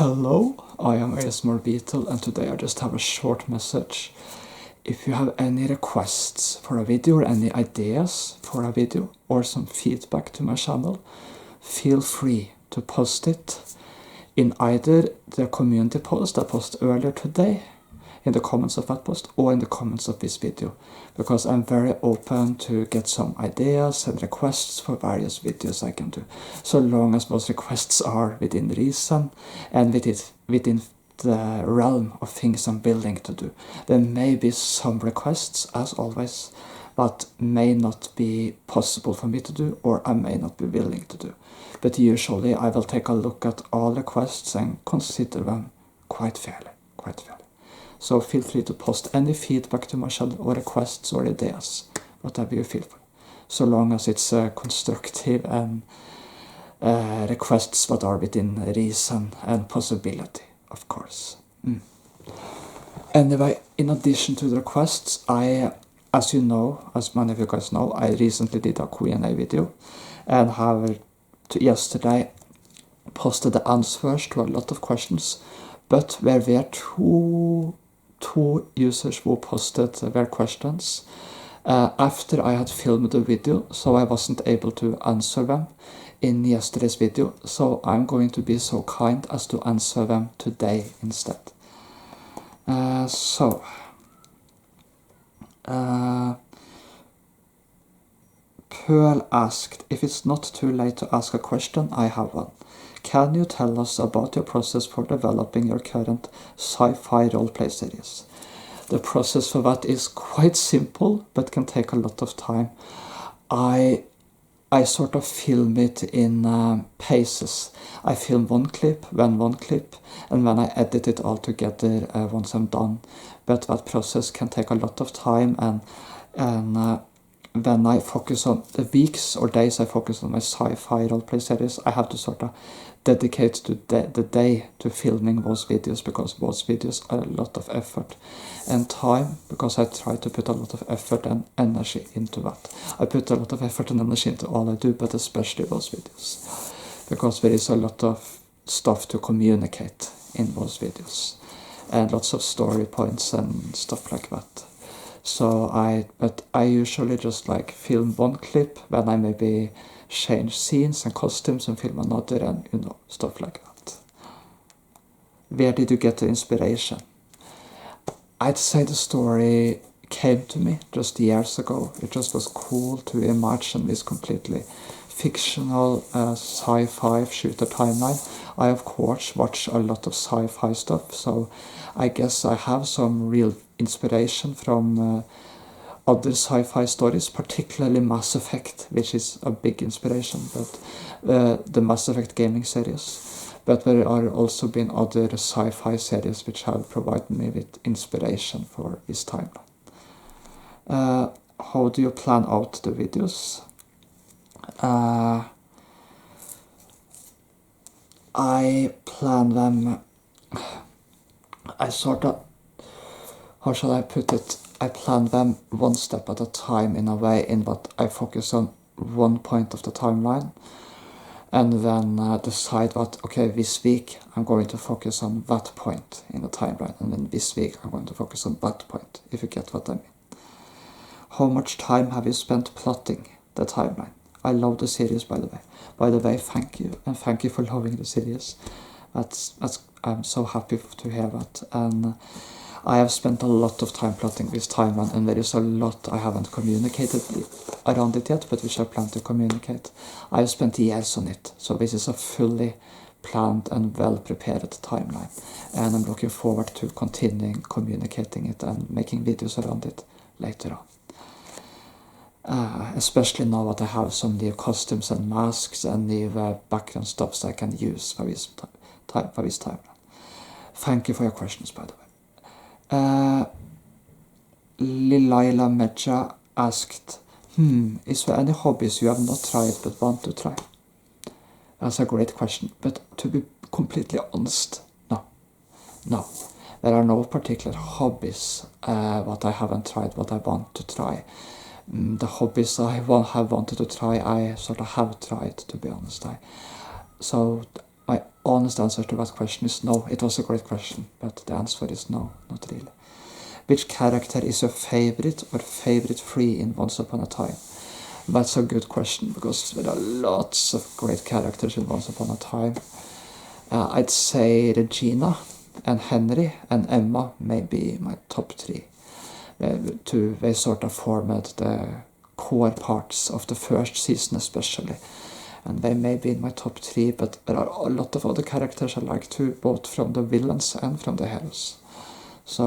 Hello, I am ASMR Beetle, and today I just have a short message. If you have any requests for a video or any ideas for a video or some feedback to my channel, feel free to post it in either the community post I posted earlier today, in the comments of that post, or in the comments of this video, because I'm very open to get some ideas and requests for various videos I can do, so long as those requests are within reason and within the realm of things I'm willing to do. There may be some requests, as always, that may not be possible for me to do, or I may not be willing to do. But usually I will take a look at all requests and consider them quite fairly. So feel free to post any feedback to my channel, or requests or ideas, whatever you feel for, so long as it's constructive and requests that are within reason and possibility, of course. Anyway, in addition to the requests, as you know, as many of you guys know, I recently did a Q&A video, and have yesterday posted the answers to a lot of questions, but there were two users who posted their questions after I had filmed the video, so I wasn't able to answer them in yesterday's video, so I'm going to be so kind as to answer them today instead. Pearl asked, if it's not too late to ask a question, I have one. Can you tell us about your process for developing your current sci-fi roleplay series? The process for that is quite simple, but can take a lot of time. I sort of film it in paces. I film one clip, then one clip, and then I edit it all together once I'm done. But that process can take a lot of time, and when I focus on the weeks or days I focus on my sci-fi roleplay series, I have to sort of dedicate to the day to filming those videos, because those videos are a lot of effort and time, because I try to put a lot of effort and energy into that. I put a lot of effort and energy into all I do, but especially those videos, because there is a lot of stuff to communicate in those videos, and lots of story points and stuff like that. So I usually just like film one clip, then I maybe change scenes and costumes and film another, and stuff like that. Where did you get the inspiration? I'd say the story came to me just years ago. It just was cool to imagine this completely fictional sci-fi shooter timeline. I of course watch a lot of sci-fi stuff, so I guess I have some real inspiration from other sci-fi stories, particularly Mass Effect, which is a big inspiration, but the Mass Effect gaming series. But there are also been other sci-fi series which have provided me with inspiration for this timeline. How do you plan out the videos? I plan them, I sort of, how shall I put it? I plan them one step at a time, in a way, in that I focus on one point of the timeline, and then decide that, okay, this week I'm going to focus on that point in the timeline, and then this week I'm going to focus on that point, if you get what I mean. How much time have you spent plotting the timeline? I love the series, by the way. By the way, thank you, and thank you for loving the series. I'm so happy to hear that. And I have spent a lot of time plotting this timeline, and there is a lot I haven't communicated around it yet, but which I plan to communicate. I have spent years on it, so this is a fully planned and well-prepared timeline, and I'm looking forward to continuing communicating it and making videos around it later on. Especially now that I have some new costumes and masks and new background stuffs I can use for this timeline. Thank you for your questions, by the way. Lilaila Mecha asked, is there any hobbies you have not tried but want to try? That's a great question, but to be completely honest, no. There are no particular hobbies what I haven't tried, what I want to try. The hobbies I have wanted to try, I sort of have tried, to be honest. So my honest answer to that question is no. It was a great question, but the answer is no, not really. Which character is your favorite or favorite free in Once Upon a Time? That's a good question, because there are lots of great characters in Once Upon a Time. I'd say Regina and Henry and Emma may be my top three. They sort of formed the core parts of the first season especially. And they may be in my top three, but there are a lot of other characters I like too, both from the villains and from the heroes. So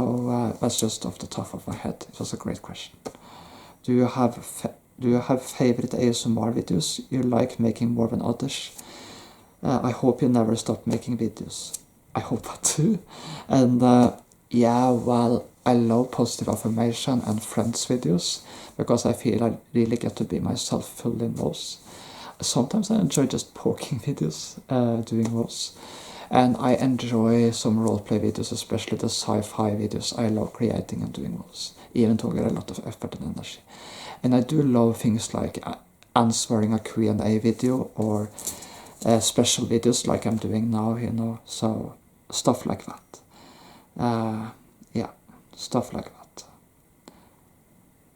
that's just off the top of my head. It was a great question. Do you have favorite ASMR videos you like making more than others? I hope you never stop making videos. I hope that too. And yeah, well, I love positive affirmation and friends videos, because I feel I really get to be myself fully in those. Sometimes I enjoy just poking videos, doing those. And I enjoy some roleplay videos, especially the sci-fi videos. I love creating and doing those, even though I get a lot of effort and energy. And I do love things like answering a Q&A video, or special videos like I'm doing now, so stuff like that. Yeah, stuff like that.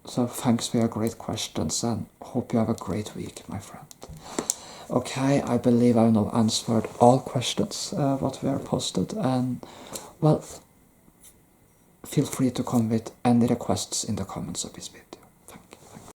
So thanks for your great questions, and hope you have a great week, my friend. Okay, I believe I've now answered all questions what were posted, and well, feel free to come with any requests in the comments of this video.